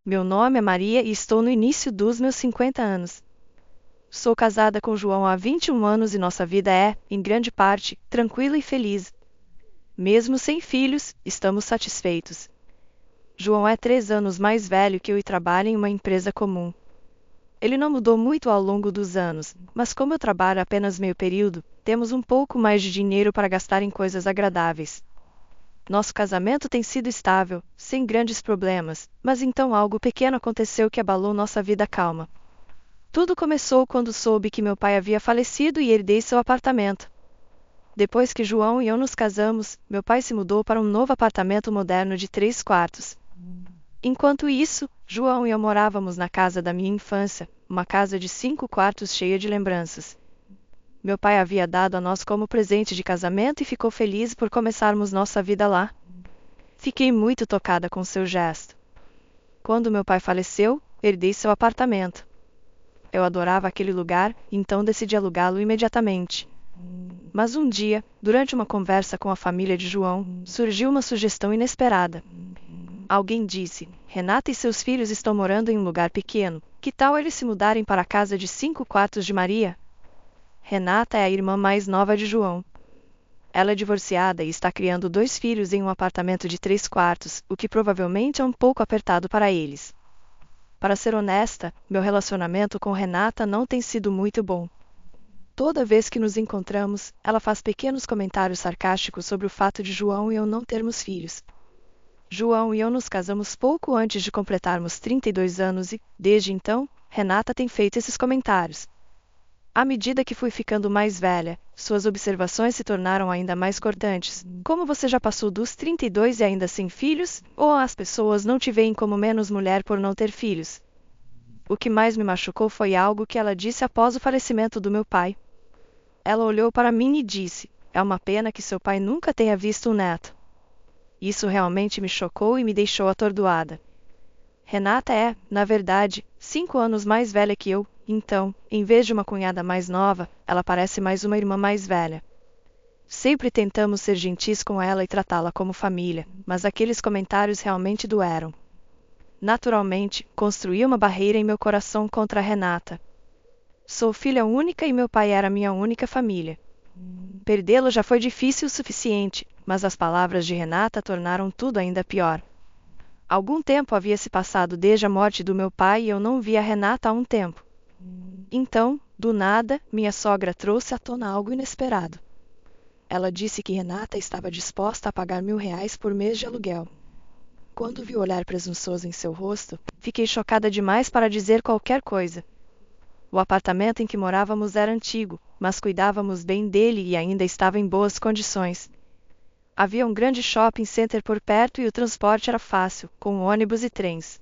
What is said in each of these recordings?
Meu nome é Maria e estou no início dos meus 50 anos. Sou casada com João há 21 anos e nossa vida é, em grande parte, tranquila e feliz. Mesmo sem filhos, estamos satisfeitos. João é 3 anos mais velho que eu e trabalha em uma empresa comum. Ele não mudou muito ao longo dos anos, mas como eu trabalho apenas meio período, temos um pouco mais de dinheiro para gastar em coisas agradáveis. Nosso casamento tem sido estável, sem grandes problemas, mas então algo pequeno aconteceu que abalou nossa vida calma. Tudo começou quando soube que meu pai havia falecido e herdei seu apartamento. Depois que João e eu nos casamos, meu pai se mudou para um novo apartamento moderno de 3 quartos. Enquanto isso, João e eu morávamos na casa da minha infância, uma casa de 5 quartos cheia de lembranças. Meu pai havia dado a nós como presente de casamento e ficou feliz por começarmos nossa vida lá. Fiquei muito tocada com seu gesto. Quando meu pai faleceu, herdei seu apartamento. Eu adorava aquele lugar, então decidi alugá-lo imediatamente. Mas um dia, durante uma conversa com a família de João, surgiu uma sugestão inesperada. Alguém disse: Renata e seus filhos estão morando em um lugar pequeno. Que tal eles se mudarem para a casa de 5 quartos de Maria? Renata é a irmã mais nova de João. Ela é divorciada e está criando 2 filhos em um apartamento de 3 quartos, o que provavelmente é um pouco apertado para eles. Para ser honesta, meu relacionamento com Renata não tem sido muito bom. Toda vez que nos encontramos, ela faz pequenos comentários sarcásticos sobre o fato de João e eu não termos filhos. João e eu nos casamos pouco antes de completarmos 32 anos e, desde então, Renata tem feito esses comentários. À medida que fui ficando mais velha, suas observações se tornaram ainda mais cortantes. Como você já passou dos 32 e ainda sem filhos? Ou as pessoas não te veem como menos mulher por não ter filhos? O que mais me machucou foi algo que ela disse após o falecimento do meu pai. Ela olhou para mim e disse: É uma pena que seu pai nunca tenha visto um neto. Isso realmente me chocou e me deixou atordoada. Renata é, na verdade, 5 anos mais velha que eu, então, em vez de uma cunhada mais nova, ela parece mais uma irmã mais velha. Sempre tentamos ser gentis com ela e tratá-la como família, mas aqueles comentários realmente doeram. Naturalmente, construí uma barreira em meu coração contra a Renata. Sou filha única e meu pai era minha única família. Perdê-lo já foi difícil o suficiente, mas as palavras de Renata tornaram tudo ainda pior. Algum tempo havia se passado desde a morte do meu pai e eu não via Renata há um tempo. Então, do nada, minha sogra trouxe à tona algo inesperado. Ela disse que Renata estava disposta a pagar R$ 1.000 por mês de aluguel. Quando vi o olhar presunçoso em seu rosto, fiquei chocada demais para dizer qualquer coisa. O apartamento em que morávamos era antigo, mas cuidávamos bem dele e ainda estava em boas condições. Havia um grande shopping center por perto e o transporte era fácil, com ônibus e trens.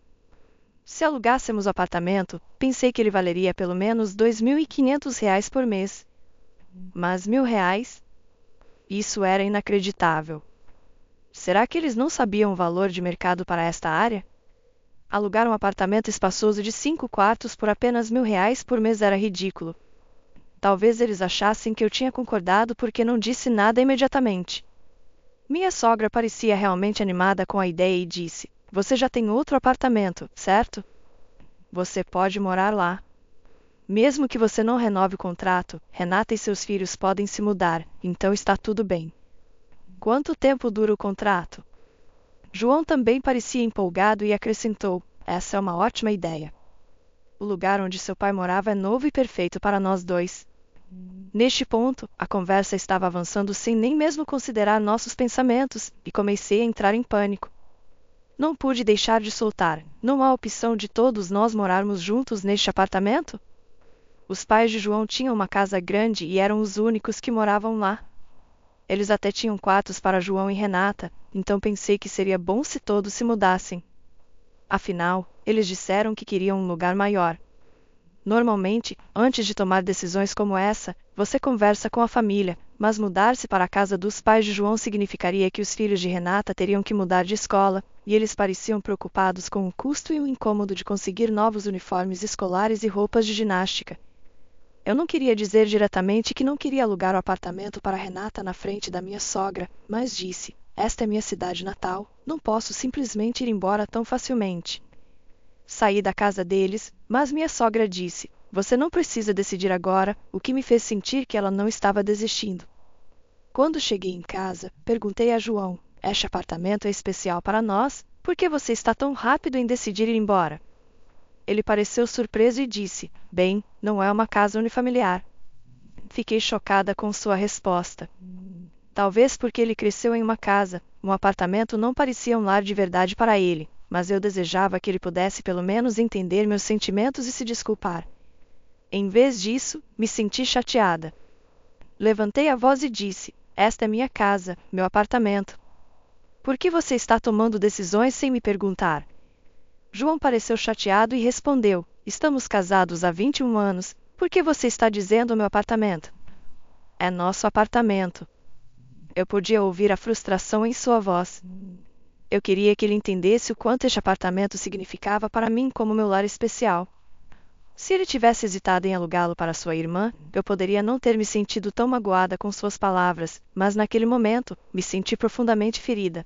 Se alugássemos o apartamento, pensei que ele valeria pelo menos R$ 2.500 por mês. Mas R$ 1.000? Isso era inacreditável. Será que eles não sabiam o valor de mercado para esta área? Alugar um apartamento espaçoso de 5 quartos por apenas R$ 1.000 por mês era ridículo. Talvez eles achassem que eu tinha concordado porque não disse nada imediatamente. Minha sogra parecia realmente animada com a ideia e disse: Você já tem outro apartamento, certo? Você pode morar lá. Mesmo que você não renove o contrato, Renata e seus filhos podem se mudar, então está tudo bem. Quanto tempo dura o contrato? João também parecia empolgado e acrescentou: Essa é uma ótima ideia. O lugar onde seu pai morava é novo e perfeito para nós dois. Neste ponto, a conversa estava avançando sem nem mesmo considerar nossos pensamentos, e comecei a entrar em pânico. Não pude deixar de soltar: Não há opção de todos nós morarmos juntos neste apartamento? Os pais de João tinham uma casa grande e eram os únicos que moravam lá. Eles até tinham quartos para João e Renata, então pensei que seria bom se todos se mudassem. Afinal, eles disseram que queriam um lugar maior. Normalmente, antes de tomar decisões como essa, você conversa com a família, mas mudar-se para a casa dos pais de João significaria que os filhos de Renata teriam que mudar de escola, e eles pareciam preocupados com o custo e o incômodo de conseguir novos uniformes escolares e roupas de ginástica. Eu não queria dizer diretamente que não queria alugar o apartamento para Renata na frente da minha sogra, mas disse: Esta é minha cidade natal, não posso simplesmente ir embora tão facilmente. Saí da casa deles, mas minha sogra disse: "Você não precisa decidir agora", o que me fez sentir que ela não estava desistindo. Quando cheguei em casa, perguntei a João: "Este apartamento é especial para nós? Por que você está tão rápido em decidir ir embora?" Ele pareceu surpreso e disse: "Bem, não é uma casa unifamiliar." Fiquei chocada com sua resposta. Talvez porque ele cresceu em uma casa, um apartamento não parecia um lar de verdade para ele, mas eu desejava que ele pudesse pelo menos entender meus sentimentos e se desculpar. Em vez disso, me senti chateada. Levantei a voz e disse: "Esta é minha casa, meu apartamento. Por que você está tomando decisões sem me perguntar?" João pareceu chateado e respondeu: "Estamos casados há 21 anos, por que você está dizendo meu apartamento?" "É nosso apartamento." Eu podia ouvir a frustração em sua voz. Eu queria que ele entendesse o quanto este apartamento significava para mim como meu lar especial. Se ele tivesse hesitado em alugá-lo para sua irmã, eu poderia não ter me sentido tão magoada com suas palavras, mas naquele momento, me senti profundamente ferida.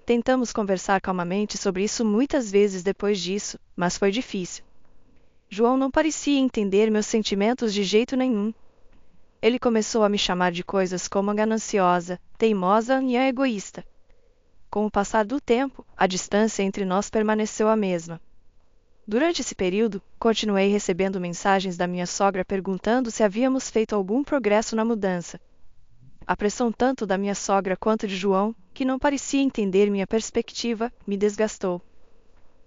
Tentamos conversar calmamente sobre isso muitas vezes depois disso, mas foi difícil. João não parecia entender meus sentimentos de jeito nenhum. Ele começou a me chamar de coisas como gananciosa, teimosa e egoísta. Com o passar do tempo, a distância entre nós permaneceu a mesma. Durante esse período, continuei recebendo mensagens da minha sogra perguntando se havíamos feito algum progresso na mudança. A pressão tanto da minha sogra quanto de João, que não parecia entender minha perspectiva, me desgastou.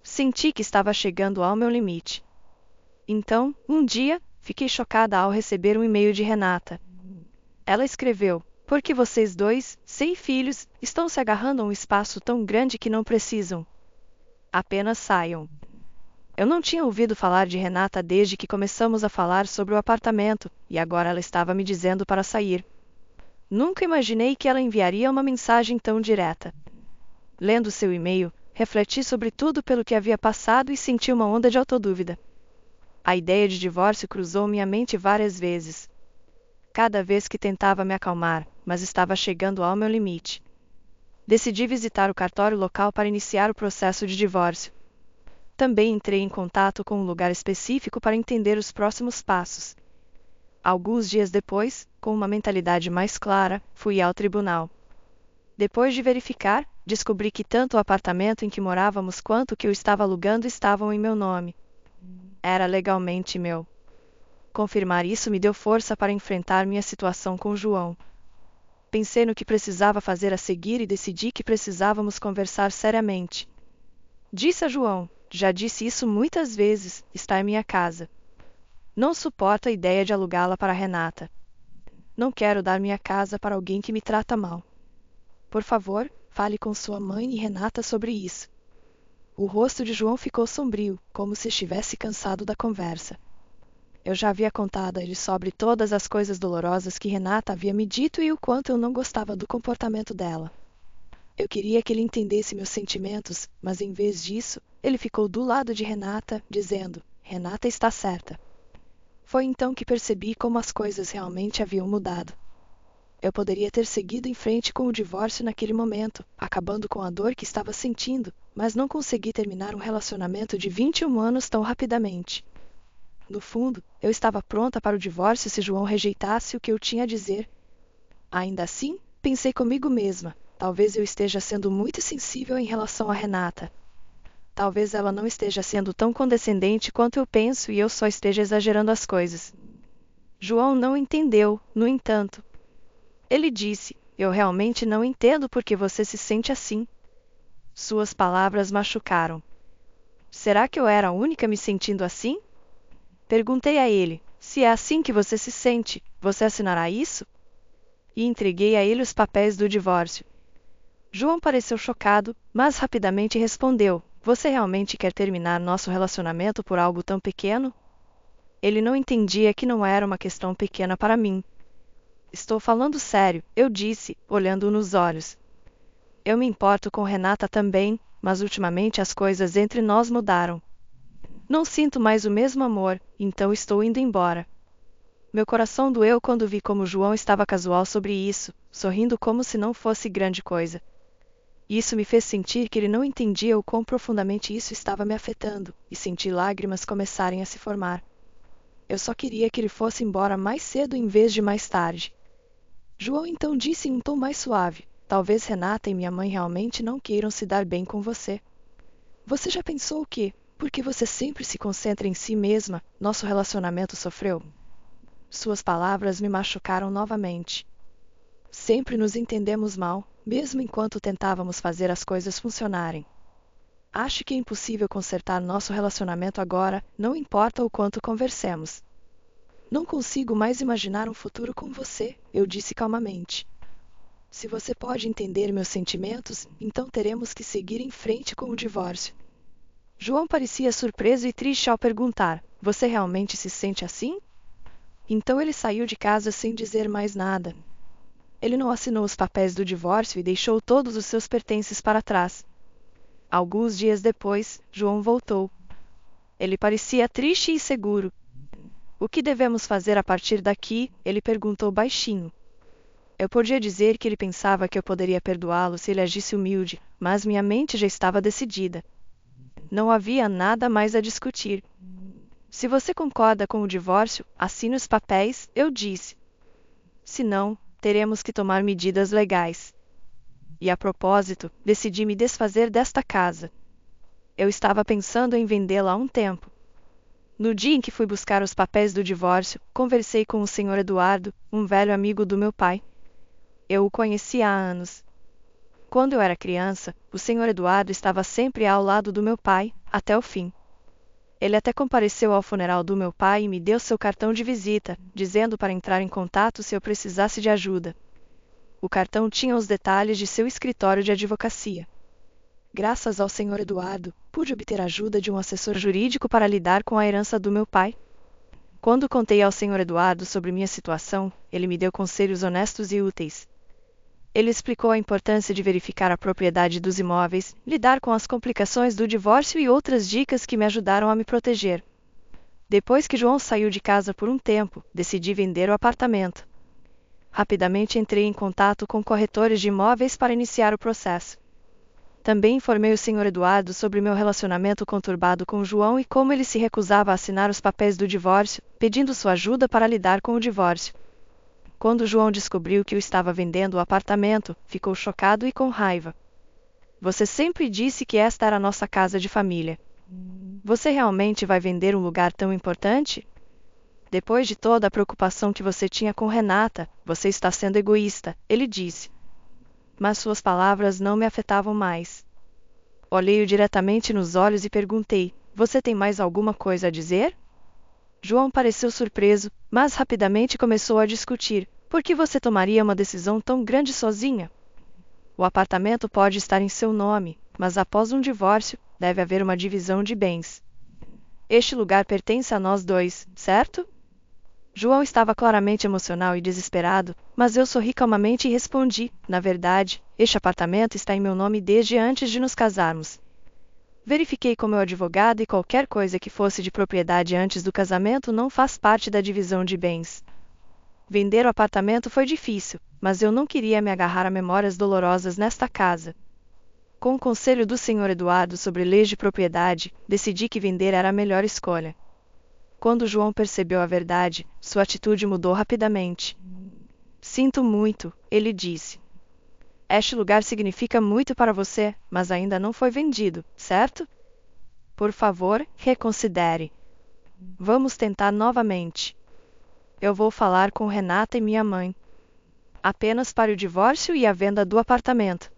Senti que estava chegando ao meu limite. Então, um dia, fiquei chocada ao receber um e-mail de Renata. Ela escreveu: "Por que vocês dois, sem filhos, estão se agarrando a um espaço tão grande que não precisam? Apenas saiam." Eu não tinha ouvido falar de Renata desde que começamos a falar sobre o apartamento, e agora ela estava me dizendo para sair. Nunca imaginei que ela enviaria uma mensagem tão direta. Lendo seu e-mail, refleti sobre tudo pelo que havia passado e senti uma onda de autodúvida. A ideia de divórcio cruzou minha mente várias vezes. Cada vez que tentava me acalmar, mas estava chegando ao meu limite. Decidi visitar o cartório local para iniciar o processo de divórcio. Também entrei em contato com um lugar específico para entender os próximos passos. Alguns dias depois, com uma mentalidade mais clara, fui ao tribunal. Depois de verificar, descobri que tanto o apartamento em que morávamos quanto o que eu estava alugando estavam em meu nome. Era legalmente meu. Confirmar isso me deu força para enfrentar minha situação com João. Pensei no que precisava fazer a seguir e decidi que precisávamos conversar seriamente. Disse a João: "Já disse isso muitas vezes, está em minha casa. Não suporto a ideia de alugá-la para Renata. Não quero dar minha casa para alguém que me trata mal. Por favor, fale com sua mãe e Renata sobre isso." O rosto de João ficou sombrio, como se estivesse cansado da conversa. Eu já havia contado a ele sobre todas as coisas dolorosas que Renata havia me dito e o quanto eu não gostava do comportamento dela. Eu queria que ele entendesse meus sentimentos, mas em vez disso, ele ficou do lado de Renata, dizendo: "Renata está certa." Foi então que percebi como as coisas realmente haviam mudado. Eu poderia ter seguido em frente com o divórcio naquele momento, acabando com a dor que estava sentindo, mas não consegui terminar um relacionamento de 21 anos tão rapidamente. No fundo, eu estava pronta para o divórcio se João rejeitasse o que eu tinha a dizer. Ainda assim, pensei comigo mesma: talvez eu esteja sendo muito sensível em relação a Renata. Talvez ela não esteja sendo tão condescendente quanto eu penso e eu só esteja exagerando as coisas. João não entendeu, no entanto. Ele disse: "Eu realmente não entendo por que você se sente assim." Suas palavras machucaram. Será que eu era a única me sentindo assim? Perguntei a ele: "Se é assim que você se sente, você assinará isso?" E entreguei a ele os papéis do divórcio. João pareceu chocado, mas rapidamente respondeu: "Você realmente quer terminar nosso relacionamento por algo tão pequeno?" Ele não entendia que não era uma questão pequena para mim. "Estou falando sério", eu disse, olhando-o nos olhos. "Eu me importo com Renata também, mas ultimamente as coisas entre nós mudaram. Não sinto mais o mesmo amor, então estou indo embora." Meu coração doeu quando vi como João estava casual sobre isso, sorrindo como se não fosse grande coisa. Isso me fez sentir que ele não entendia o quão profundamente isso estava me afetando, e senti lágrimas começarem a se formar. Eu só queria que ele fosse embora mais cedo em vez de mais tarde. João então disse em um tom mais suave: talvez Renata e minha mãe realmente não queiram se dar bem com você. Você já pensou que, porque você sempre se concentra em si mesma, nosso relacionamento sofreu? Suas palavras me machucaram novamente. Sempre nos entendemos mal, mesmo enquanto tentávamos fazer as coisas funcionarem. Acho que é impossível consertar nosso relacionamento agora, não importa o quanto conversemos. Não consigo mais imaginar um futuro com você, eu disse calmamente. Se você pode entender meus sentimentos, então teremos que seguir em frente com o divórcio. João parecia surpreso e triste ao perguntar: você realmente se sente assim? Então ele saiu de casa sem dizer mais nada. Ele não assinou os papéis do divórcio e deixou todos os seus pertences para trás. Alguns dias depois, João voltou. Ele parecia triste e inseguro. O que devemos fazer a partir daqui? Ele perguntou baixinho. Eu podia dizer que ele pensava que eu poderia perdoá-lo se ele agisse humilde, mas minha mente já estava decidida. Não havia nada mais a discutir. Se você concorda com o divórcio, assine os papéis, eu disse. Se não, teremos que tomar medidas legais. E a propósito, decidi me desfazer desta casa. Eu estava pensando em vendê-la há um tempo. No dia em que fui buscar os papéis do divórcio, conversei com o Sr. Eduardo, um velho amigo do meu pai. Eu o conhecia há anos. Quando eu era criança, o Sr. Eduardo estava sempre ao lado do meu pai, até o fim. Ele até compareceu ao funeral do meu pai e me deu seu cartão de visita, dizendo para entrar em contato se eu precisasse de ajuda. O cartão tinha os detalhes de seu escritório de advocacia. Graças ao Sr. Eduardo, pude obter ajuda de um assessor jurídico para lidar com a herança do meu pai. Quando contei ao Sr. Eduardo sobre minha situação, ele me deu conselhos honestos e úteis. Ele explicou a importância de verificar a propriedade dos imóveis, lidar com as complicações do divórcio e outras dicas que me ajudaram a me proteger. Depois que João saiu de casa por um tempo, decidi vender o apartamento. Rapidamente entrei em contato com corretores de imóveis para iniciar o processo. Também informei o Sr. Eduardo sobre meu relacionamento conturbado com João e como ele se recusava a assinar os papéis do divórcio, pedindo sua ajuda para lidar com o divórcio. Quando João descobriu que eu estava vendendo o apartamento, ficou chocado e com raiva. Você sempre disse que esta era nossa casa de família. Você realmente vai vender um lugar tão importante? Depois de toda a preocupação que você tinha com Renata, você está sendo egoísta, ele disse. Mas suas palavras não me afetavam mais. Olhei-o diretamente nos olhos e perguntei: você tem mais alguma coisa a dizer? João pareceu surpreso, mas rapidamente começou a discutir. Por que você tomaria uma decisão tão grande sozinha? O apartamento pode estar em seu nome, mas após um divórcio, deve haver uma divisão de bens. Este lugar pertence a nós dois, certo? João estava claramente emocional e desesperado, mas eu sorri calmamente e respondi: na verdade, este apartamento está em meu nome desde antes de nos casarmos. Verifiquei com meu advogado e qualquer coisa que fosse de propriedade antes do casamento não faz parte da divisão de bens. Vender o apartamento foi difícil, mas eu não queria me agarrar a memórias dolorosas nesta casa. Com o conselho do Sr. Eduardo sobre leis de propriedade, decidi que vender era a melhor escolha. Quando João percebeu a verdade, sua atitude mudou rapidamente. Sinto muito, ele disse. Este lugar significa muito para você, mas ainda não foi vendido, certo? Por favor, reconsidere. Vamos tentar novamente. Eu vou falar com Renata e minha mãe. Apenas para o divórcio e a venda do apartamento.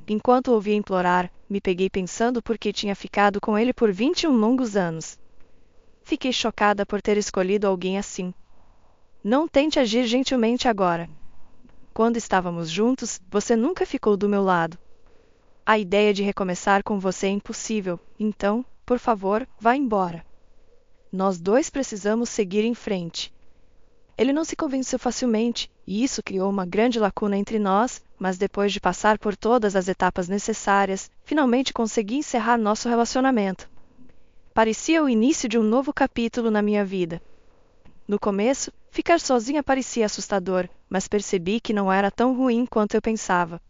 Enquanto ouvia implorar, me peguei pensando por que tinha ficado com ele por 21 longos anos. Fiquei chocada por ter escolhido alguém assim. Não tente agir gentilmente agora. Quando estávamos juntos, você nunca ficou do meu lado. A ideia de recomeçar com você é impossível, então, por favor, vá embora. Nós dois precisamos seguir em frente. Ele não se convenceu facilmente, e isso criou uma grande lacuna entre nós, mas depois de passar por todas as etapas necessárias, finalmente consegui encerrar nosso relacionamento. Parecia o início de um novo capítulo na minha vida. No começo, ficar sozinha parecia assustador, mas percebi que não era tão ruim quanto eu pensava.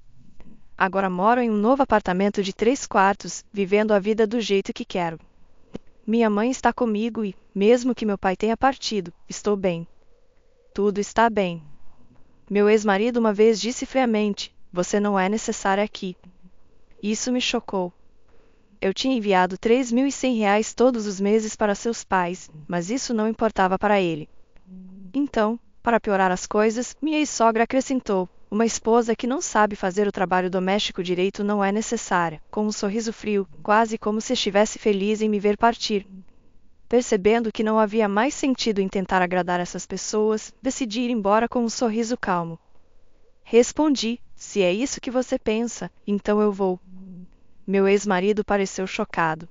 Agora moro em um novo apartamento de 3 quartos, vivendo a vida do jeito que quero. Minha mãe está comigo e, mesmo que meu pai tenha partido, estou bem. Tudo está bem. Meu ex-marido uma vez disse friamente: "Você não é necessária aqui." Isso me chocou. Eu tinha enviado R$ 3.100 todos os meses para seus pais, mas isso não importava para ele. Então, para piorar as coisas, minha ex-sogra acrescentou: "Uma esposa que não sabe fazer o trabalho doméstico direito não é necessária", com um sorriso frio, quase como se estivesse feliz em me ver partir. Percebendo que não havia mais sentido em tentar agradar essas pessoas, decidi ir embora com um sorriso calmo. Respondi: "Se é isso que você pensa, então eu vou." Meu ex-marido pareceu chocado.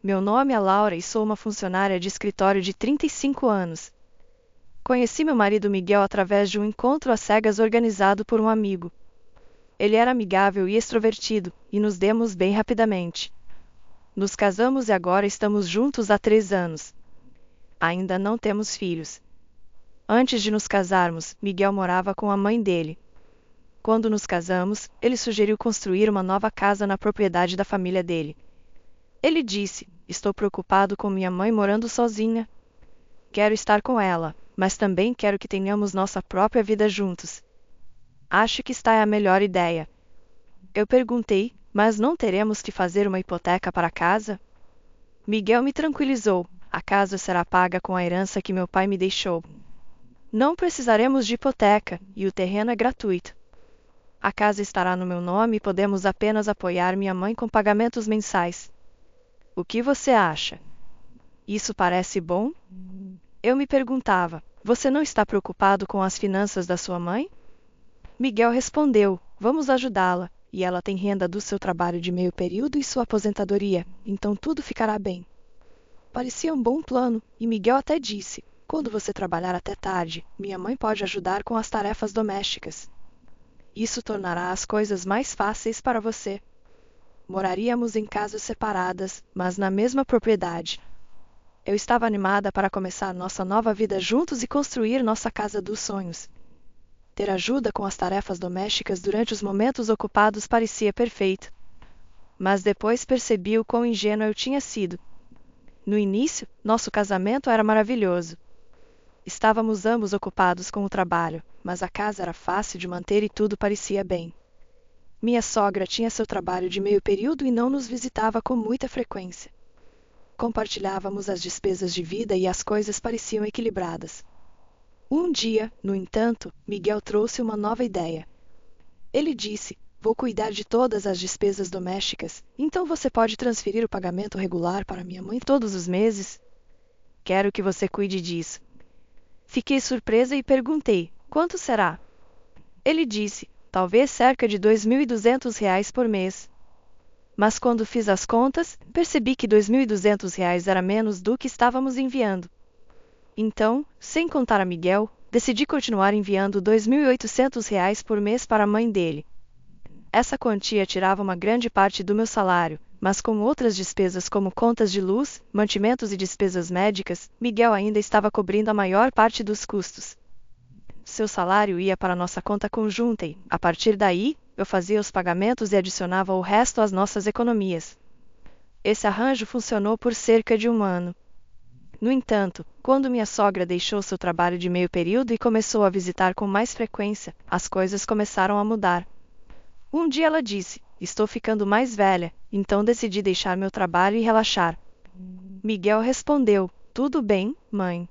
Meu nome é Laura e sou uma funcionária de escritório de 35 anos. Conheci meu marido Miguel através de um encontro às cegas organizado por um amigo. Ele era amigável e extrovertido, e nos demos bem rapidamente. Nos casamos e agora estamos juntos há 3 anos. Ainda não temos filhos. Antes de nos casarmos, Miguel morava com a mãe dele. Quando nos casamos, ele sugeriu construir uma nova casa na propriedade da família dele. Ele disse: "Estou preocupado com minha mãe morando sozinha. Quero estar com ela, mas também quero que tenhamos nossa própria vida juntos. Acho que esta é a melhor ideia." Eu perguntei: "Mas não teremos que fazer uma hipoteca para a casa?" Miguel me tranquilizou: "A casa será paga com a herança que meu pai me deixou. Não precisaremos de hipoteca, e o terreno é gratuito. A casa estará no meu nome e podemos apenas apoiar minha mãe com pagamentos mensais. O que você acha? Isso parece bom?" Eu me perguntava: "Você não está preocupado com as finanças da sua mãe?" Miguel respondeu: "Vamos ajudá-la, e ela tem renda do seu trabalho de meio período e sua aposentadoria, então tudo ficará bem." Parecia um bom plano, e Miguel até disse: "Quando você trabalhar até tarde, minha mãe pode ajudar com as tarefas domésticas. Isso tornará as coisas mais fáceis para você. Moraríamos em casas separadas, mas na mesma propriedade." Eu estava animada para começar nossa nova vida juntos e construir nossa casa dos sonhos. Ter ajuda com as tarefas domésticas durante os momentos ocupados parecia perfeito. Mas depois percebi o quão ingênua eu tinha sido. No início, nosso casamento era maravilhoso. Estávamos ambos ocupados com o trabalho, mas a casa era fácil de manter e tudo parecia bem. Minha sogra tinha seu trabalho de meio período e não nos visitava com muita frequência. Compartilhávamos as despesas de vida e as coisas pareciam equilibradas. Um dia, no entanto, Miguel trouxe uma nova ideia. Ele disse: "Vou cuidar de todas as despesas domésticas, então você pode transferir o pagamento regular para minha mãe todos os meses? Quero que você cuide disso." Fiquei surpresa e perguntei: "Quanto será?" Ele disse: "Talvez cerca de R$ 2.200 por mês." Mas quando fiz as contas, percebi que R$ 2.200 era menos do que estávamos enviando. Então, sem contar a Miguel, decidi continuar enviando R$ 2.800 por mês para a mãe dele. Essa quantia tirava uma grande parte do meu salário, mas com outras despesas como contas de luz, mantimentos e despesas médicas, Miguel ainda estava cobrindo a maior parte dos custos. Seu salário ia para nossa conta conjunta e, a partir daí, eu fazia os pagamentos e adicionava o resto às nossas economias. Esse arranjo funcionou por cerca de 1 ano. No entanto, quando minha sogra deixou seu trabalho de meio período e começou a visitar com mais frequência, as coisas começaram a mudar. Um dia ela disse: "Estou ficando mais velha, então decidi deixar meu trabalho e relaxar." Miguel respondeu: "Tudo bem, mãe.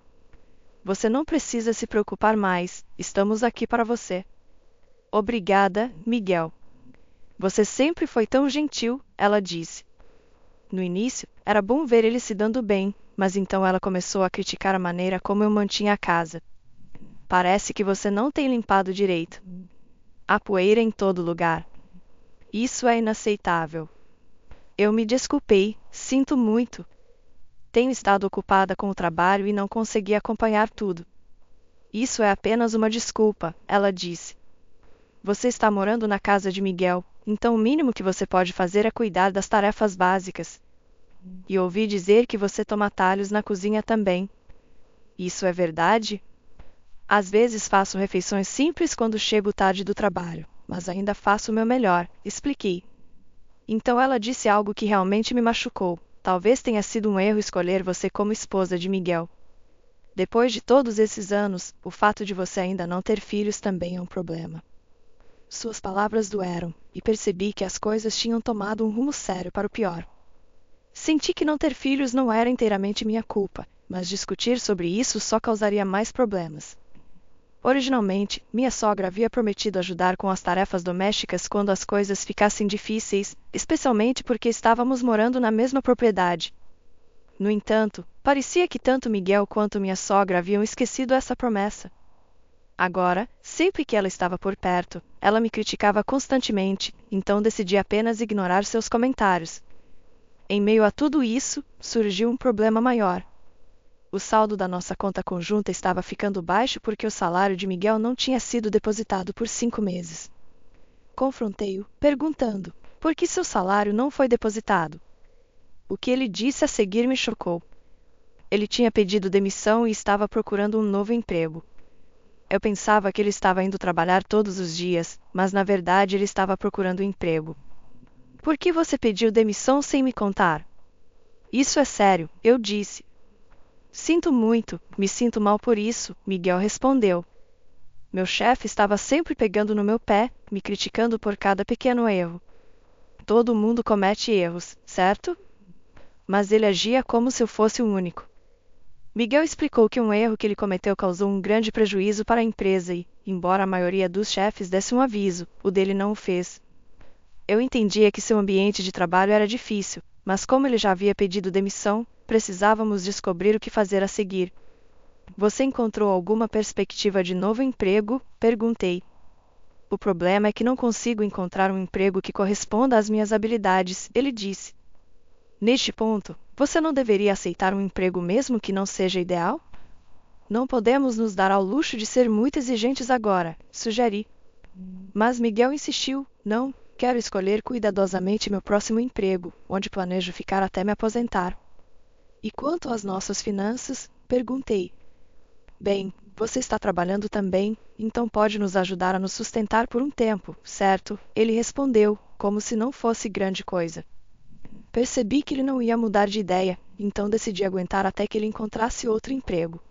Você não precisa se preocupar mais, estamos aqui para você." "Obrigada, Miguel. Você sempre foi tão gentil", ela disse. No início, era bom ver ele se dando bem, mas então ela começou a criticar a maneira como eu mantinha a casa. "Parece que você não tem limpado direito. Há poeira em todo lugar. Isso é inaceitável." Eu me desculpei: "Sinto muito. Tenho estado ocupada com o trabalho e não consegui acompanhar tudo." "Isso é apenas uma desculpa", ela disse. "Você está morando na casa de Miguel, então o mínimo que você pode fazer é cuidar das tarefas básicas. E ouvi dizer que você toma atalhos na cozinha também. Isso é verdade?" "Às vezes faço refeições simples quando chego tarde do trabalho, mas ainda faço o meu melhor, expliquei. Então ela disse algo que realmente me machucou. Talvez tenha sido um erro escolher você como esposa de Miguel. Depois de todos esses anos, o fato de você ainda não ter filhos também é um problema. Suas palavras doeram, e percebi que as coisas tinham tomado um rumo sério para o pior. Senti que não ter filhos não era inteiramente minha culpa, mas discutir sobre isso só causaria mais problemas. Originalmente, minha sogra havia prometido ajudar com as tarefas domésticas quando as coisas ficassem difíceis, especialmente porque estávamos morando na mesma propriedade. No entanto, parecia que tanto Miguel quanto minha sogra haviam esquecido essa promessa. Agora, sempre que ela estava por perto, ela me criticava constantemente, então decidi apenas ignorar seus comentários. Em meio a tudo isso, surgiu um problema maior. O saldo da nossa conta conjunta estava ficando baixo porque o salário de Miguel não tinha sido depositado por 5 meses. Confrontei-o, perguntando: por que seu salário não foi depositado? O que ele disse a seguir me chocou. Ele tinha pedido demissão e estava procurando um novo emprego. Eu pensava que ele estava indo trabalhar todos os dias, mas na verdade ele estava procurando emprego. Por que você pediu demissão sem me contar? Isso é sério, eu disse. Sinto muito, me sinto mal por isso, Miguel respondeu. Meu chefe estava sempre pegando no meu pé, me criticando por cada pequeno erro. Todo mundo comete erros, certo? Mas ele agia como se eu fosse o único. Miguel explicou que um erro que ele cometeu causou um grande prejuízo para a empresa e, embora a maioria dos chefes desse um aviso, o dele não o fez. Eu entendia que seu ambiente de trabalho era difícil, mas como ele já havia pedido demissão, precisávamos descobrir o que fazer a seguir. Você encontrou alguma perspectiva de novo emprego? Perguntei. O problema é que não consigo encontrar um emprego que corresponda às minhas habilidades, ele disse. Neste ponto, você não deveria aceitar um emprego mesmo que não seja ideal? Não podemos nos dar ao luxo de ser muito exigentes agora, sugeri. Mas Miguel insistiu, não, quero escolher cuidadosamente meu próximo emprego, onde planejo ficar até me aposentar. E quanto às nossas finanças? Perguntei. Bem, você está trabalhando também, então pode nos ajudar a nos sustentar por um tempo, certo? Ele respondeu, como se não fosse grande coisa. Percebi que ele não ia mudar de ideia, então decidi aguentar até que ele encontrasse outro emprego.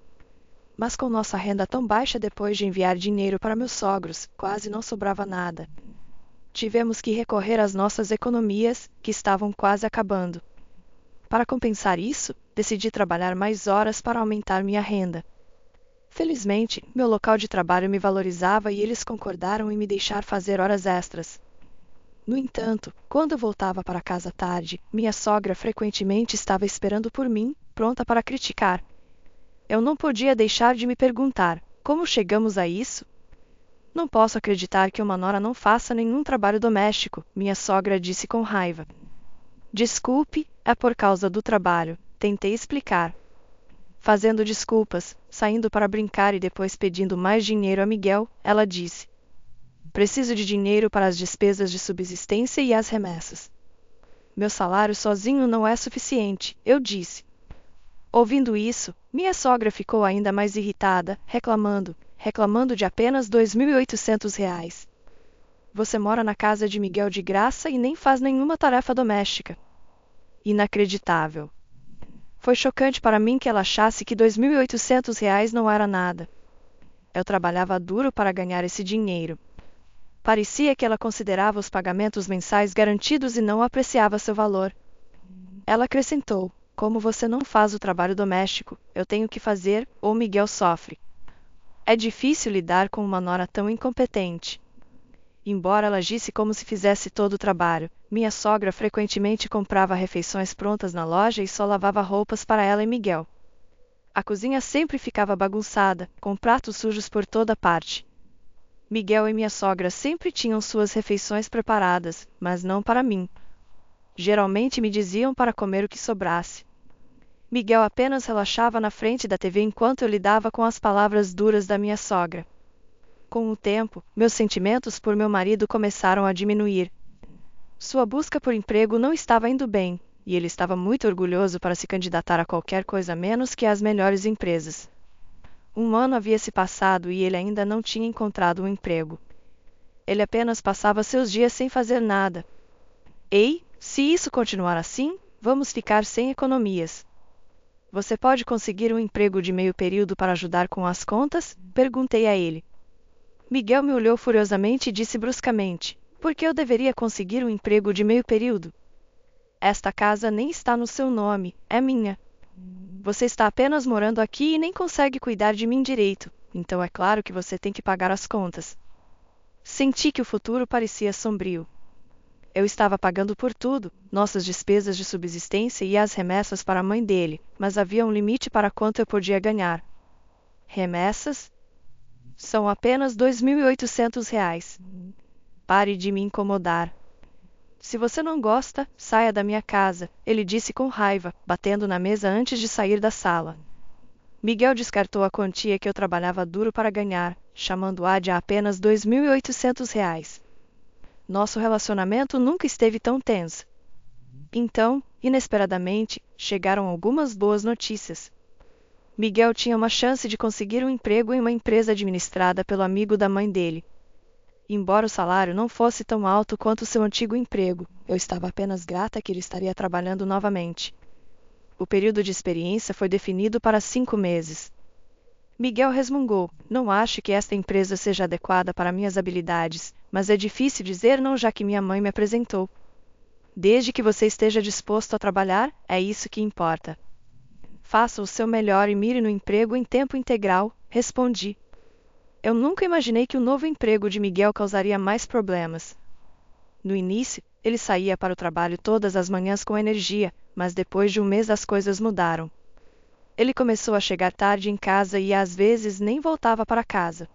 Mas com nossa renda tão baixa depois de enviar dinheiro para meus sogros, quase não sobrava nada. Tivemos que recorrer às nossas economias, que estavam quase acabando. Para compensar isso, decidi trabalhar mais horas para aumentar minha renda. Felizmente, meu local de trabalho me valorizava e eles concordaram em me deixar fazer horas extras. No entanto, quando eu voltava para casa tarde, minha sogra frequentemente estava esperando por mim, pronta para criticar. Eu não podia deixar de me perguntar: como chegamos a isso? Não posso acreditar que uma nora não faça nenhum trabalho doméstico, minha sogra disse com raiva. Desculpe, é por causa do trabalho, tentei explicar. Fazendo desculpas, saindo para brincar e depois pedindo mais dinheiro a Miguel, ela disse: preciso de dinheiro para as despesas de subsistência e as remessas. Meu salário sozinho não é suficiente, eu disse. Ouvindo isso, minha sogra ficou ainda mais irritada, reclamando de apenas R$ 2.800. Você mora na casa de Miguel de graça e nem faz nenhuma tarefa doméstica. Inacreditável. Foi chocante para mim que ela achasse que R$ 2.800 não era nada. Eu trabalhava duro para ganhar esse dinheiro. Parecia que ela considerava os pagamentos mensais garantidos e não apreciava seu valor. Ela acrescentou: como você não faz o trabalho doméstico, eu tenho que fazer, ou Miguel sofre. É difícil lidar com uma nora tão incompetente. Embora ela agisse como se fizesse todo o trabalho, minha sogra frequentemente comprava refeições prontas na loja e só lavava roupas para ela e Miguel. A cozinha sempre ficava bagunçada, com pratos sujos por toda parte. Miguel e minha sogra sempre tinham suas refeições preparadas, mas não para mim. Geralmente me diziam para comer o que sobrasse. Miguel apenas relaxava na frente da TV enquanto eu lidava com as palavras duras da minha sogra. Com o tempo, meus sentimentos por meu marido começaram a diminuir. Sua busca por emprego não estava indo bem, e ele estava muito orgulhoso para se candidatar a qualquer coisa menos que às melhores empresas. Um ano havia se passado e ele ainda não tinha encontrado um emprego. Ele apenas passava seus dias sem fazer nada. Ei, se isso continuar assim, vamos ficar sem economias. Você pode conseguir um emprego de meio período para ajudar com as contas? Perguntei a ele. Miguel me olhou furiosamente e disse bruscamente: por que eu deveria conseguir um emprego de meio período? Esta casa nem está no seu nome, é minha. Você está apenas morando aqui e nem consegue cuidar de mim direito, então é claro que você tem que pagar as contas. Senti que o futuro parecia sombrio. Eu estava pagando por tudo, nossas despesas de subsistência e as remessas para a mãe dele, mas havia um limite para quanto eu podia ganhar. Remessas? São apenas R$ 2.800. Pare de me incomodar. Se você não gosta, saia da minha casa, ele disse com raiva, batendo na mesa antes de sair da sala. Miguel descartou a quantia que eu trabalhava duro para ganhar, chamando-a de apenas R$ 2.800. Nosso relacionamento nunca esteve tão tenso. Então, inesperadamente, chegaram algumas boas notícias. Miguel tinha uma chance de conseguir um emprego em uma empresa administrada pelo amigo da mãe dele. Embora o salário não fosse tão alto quanto seu antigo emprego, eu estava apenas grata que ele estaria trabalhando novamente. O período de experiência foi definido para 5 meses. Miguel resmungou: não acho que esta empresa seja adequada para minhas habilidades, mas é difícil dizer não já que minha mãe me apresentou. Desde que você esteja disposto a trabalhar, é isso que importa. Faça o seu melhor e mire no emprego em tempo integral, respondi. Eu nunca imaginei que o novo emprego de Miguel causaria mais problemas. No início, ele saía para o trabalho todas as manhãs com energia, mas depois de um mês as coisas mudaram. Ele começou a chegar tarde em casa e às vezes nem voltava para casa.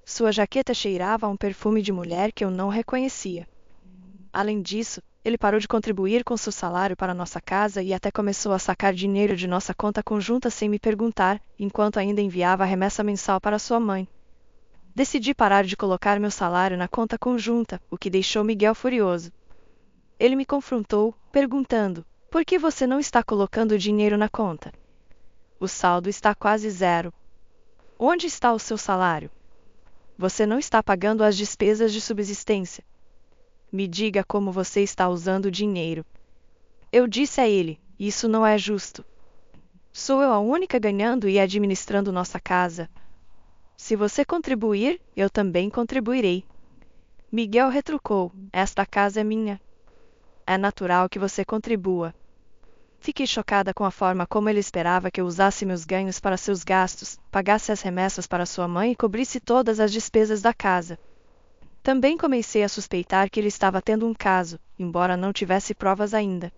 Sua jaqueta cheirava a um perfume de mulher que eu não reconhecia. Além disso, ele parou de contribuir com seu salário para nossa casa e até começou a sacar dinheiro de nossa conta conjunta sem me perguntar, enquanto ainda enviava a remessa mensal para sua mãe. Decidi parar de colocar meu salário na conta conjunta, o que deixou Miguel furioso. Ele me confrontou, perguntando: por que você não está colocando dinheiro na conta? O saldo está quase zero. Onde está o seu salário? Você não está pagando as despesas de subsistência. Me diga como você está usando o dinheiro. Eu disse a ele: isso não é justo. Sou eu a única ganhando e administrando nossa casa. Se você contribuir, eu também contribuirei. Miguel retrucou: esta casa é minha. É natural que você contribua. Fiquei chocada com a forma como ele esperava que eu usasse meus ganhos para seus gastos, pagasse as remessas para sua mãe e cobrisse todas as despesas da casa. Também comecei a suspeitar que ele estava tendo um caso, embora não tivesse provas ainda.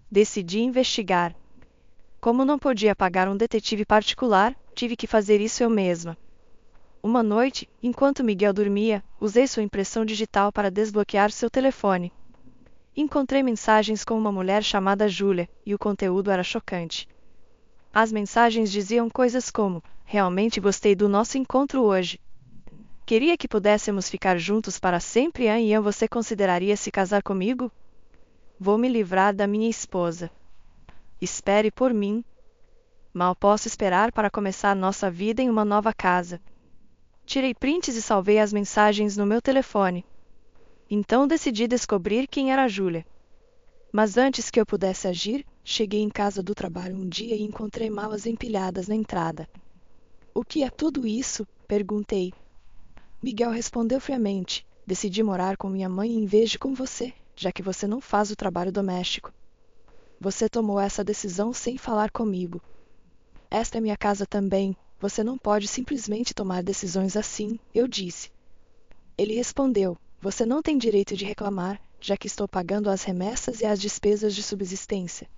Decidi investigar. Como não podia pagar um detetive particular, tive que fazer isso eu mesma. Uma noite, enquanto Miguel dormia, usei sua impressão digital para desbloquear seu telefone. Encontrei mensagens com uma mulher chamada Júlia, e o conteúdo era chocante. As mensagens diziam coisas como: realmente gostei do nosso encontro hoje. Queria que pudéssemos ficar juntos para sempre e você consideraria se casar comigo? Vou me livrar da minha esposa. Espere por mim. Mal posso esperar para começar nossa vida em uma nova casa. Tirei prints e salvei as mensagens no meu telefone. Então decidi descobrir quem era a Júlia. Mas antes que eu pudesse agir, cheguei em casa do trabalho um dia e encontrei malas empilhadas na entrada. O que é tudo isso? Perguntei. Miguel respondeu friamente: decidi morar com minha mãe em vez de com você, já que você não faz o trabalho doméstico. Você tomou essa decisão sem falar comigo. Esta é minha casa também. Você não pode simplesmente tomar decisões assim, eu disse. Ele respondeu: você não tem direito de reclamar, já que estou pagando as remessas e as despesas de subsistência.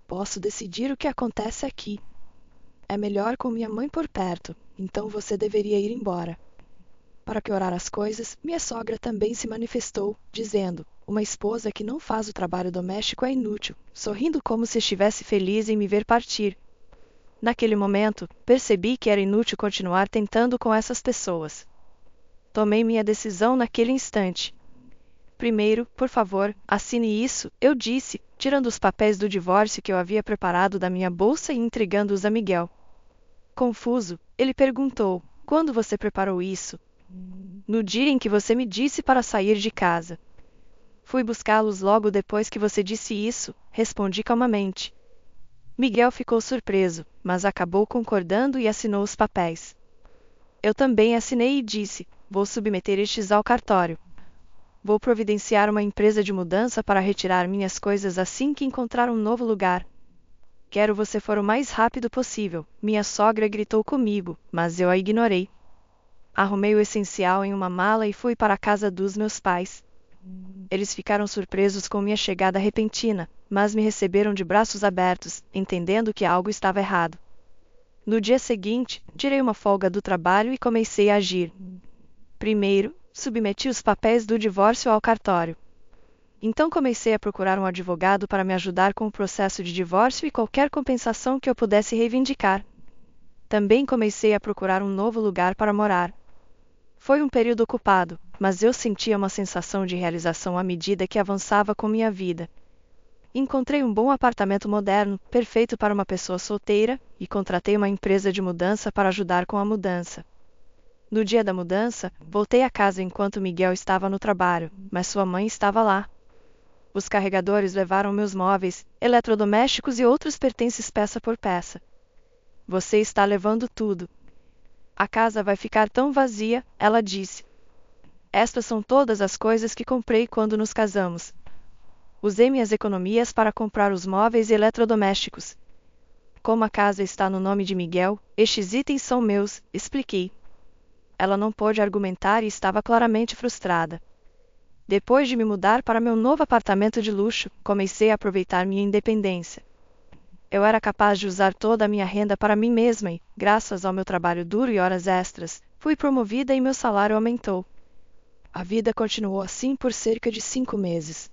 Posso decidir o que acontece aqui. É melhor com minha mãe por perto, então você deveria ir embora. Para piorar as coisas, minha sogra também se manifestou, dizendo: uma esposa que não faz o trabalho doméstico é inútil, sorrindo como se estivesse feliz em me ver partir. Naquele momento, percebi que era inútil continuar tentando com essas pessoas. Tomei minha decisão naquele instante. Primeiro, por favor, assine isso, eu disse, tirando os papéis do divórcio que eu havia preparado da minha bolsa e entregando-os a Miguel. Confuso, ele perguntou: quando você preparou isso? No dia em que você me disse para sair de casa. Fui buscá-los logo depois que você disse isso, respondi calmamente. Miguel ficou surpreso, mas acabou concordando e assinou os papéis. Eu também assinei e disse: vou submeter estes ao cartório. Vou providenciar uma empresa de mudança para retirar minhas coisas assim que encontrar um novo lugar. Quero você for o mais rápido possível, minha sogra gritou comigo, mas eu a ignorei. Arrumei o essencial em uma mala e fui para a casa dos meus pais. Eles ficaram surpresos com minha chegada repentina, mas me receberam de braços abertos, entendendo que algo estava errado. No dia seguinte, tirei uma folga do trabalho e comecei a agir. Primeiro, submeti os papéis do divórcio ao cartório. Então comecei a procurar um advogado para me ajudar com o processo de divórcio e qualquer compensação que eu pudesse reivindicar. Também comecei a procurar um novo lugar para morar. Foi um período ocupado, mas eu sentia uma sensação de realização à medida que avançava com minha vida. Encontrei um bom apartamento moderno, perfeito para uma pessoa solteira, e contratei uma empresa de mudança para ajudar com a mudança. No dia da mudança, voltei a casa enquanto Miguel estava no trabalho, mas sua mãe estava lá. Os carregadores levaram meus móveis, eletrodomésticos e outros pertences peça por peça. Você está levando tudo. A casa vai ficar tão vazia, ela disse. Estas são todas as coisas que comprei quando nos casamos. Usei minhas economias para comprar os móveis e eletrodomésticos. Como a casa está no nome de Miguel, estes itens são meus, expliquei. Ela não pôde argumentar e estava claramente frustrada. Depois de me mudar para meu novo apartamento de luxo, comecei a aproveitar minha independência. Eu era capaz de usar toda a minha renda para mim mesma e, graças ao meu trabalho duro e horas extras, fui promovida e meu salário aumentou. A vida continuou assim por cerca de 5 meses.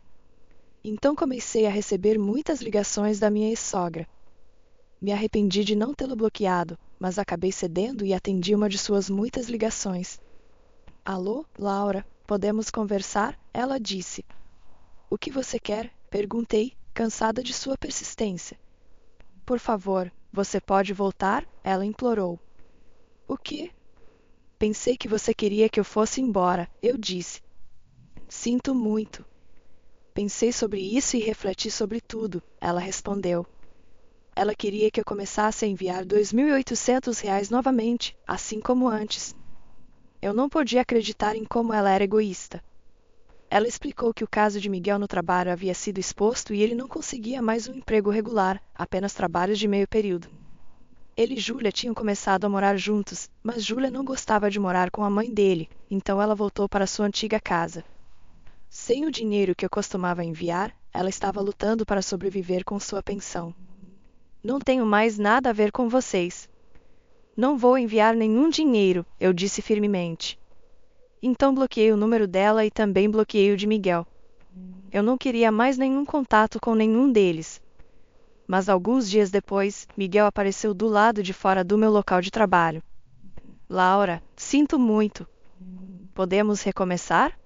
Então comecei a receber muitas ligações da minha ex-sogra. Me arrependi de não tê-lo bloqueado, mas acabei cedendo e atendi uma de suas muitas ligações. Alô, Laura, podemos conversar? Ela disse. O que você quer? Perguntei, cansada de sua persistência. Por favor, você pode voltar? Ela implorou. O quê? Pensei que você queria que eu fosse embora, eu disse. Sinto muito. Pensei sobre isso e refleti sobre tudo, ela respondeu. Ela queria que eu começasse a enviar R$ 2.800 novamente, assim como antes. Eu não podia acreditar em como ela era egoísta. Ela explicou que o caso de Miguel no trabalho havia sido exposto e ele não conseguia mais um emprego regular, apenas trabalhos de meio período. Ele e Júlia tinham começado a morar juntos, mas Júlia não gostava de morar com a mãe dele, então ela voltou para sua antiga casa. Sem o dinheiro que eu costumava enviar, ela estava lutando para sobreviver com sua pensão. Não tenho mais nada a ver com vocês. Não vou enviar nenhum dinheiro, eu disse firmemente. Então bloqueei o número dela e também bloqueei o de Miguel. Eu não queria mais nenhum contato com nenhum deles. Mas alguns dias depois, Miguel apareceu do lado de fora do meu local de trabalho. Laura, sinto muito. Podemos recomeçar?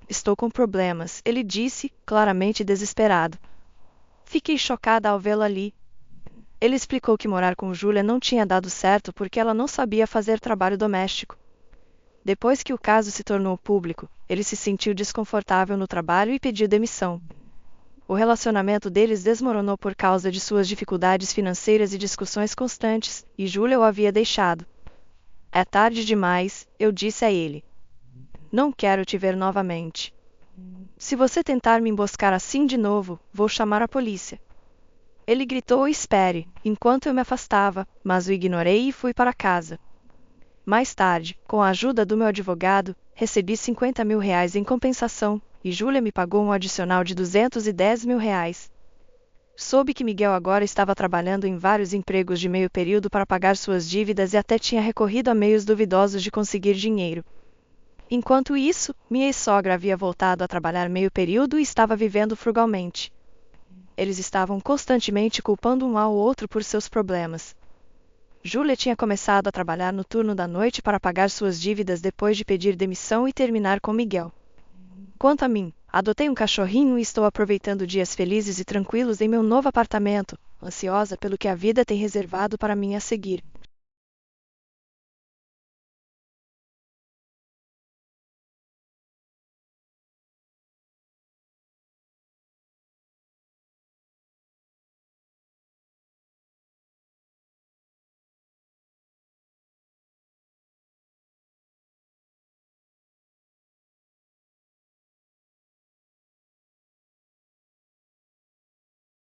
Estou com problemas, ele disse, claramente desesperado. Fiquei chocada ao vê-lo ali. Ele explicou que morar com Júlia não tinha dado certo porque ela não sabia fazer trabalho doméstico. Depois que o caso se tornou público, ele se sentiu desconfortável no trabalho e pediu demissão. O relacionamento deles desmoronou por causa de suas dificuldades financeiras e discussões constantes, e Júlia o havia deixado. É tarde demais, eu disse a ele. Não quero te ver novamente. Se você tentar me emboscar assim de novo, vou chamar a polícia. Ele gritou espere, enquanto eu me afastava, mas o ignorei e fui para casa. Mais tarde, com a ajuda do meu advogado, recebi R$ 50.000 em compensação, e Júlia me pagou um adicional de R$ 210.000. Soube que Miguel agora estava trabalhando em vários empregos de meio período para pagar suas dívidas e até tinha recorrido a meios duvidosos de conseguir dinheiro. Enquanto isso, minha ex-sogra havia voltado a trabalhar meio período e estava vivendo frugalmente. Eles estavam constantemente culpando um ao outro por seus problemas. Júlia tinha começado a trabalhar no turno da noite para pagar suas dívidas depois de pedir demissão e terminar com Miguel. Quanto a mim, adotei um cachorrinho e estou aproveitando dias felizes e tranquilos em meu novo apartamento, ansiosa pelo que a vida tem reservado para mim a seguir.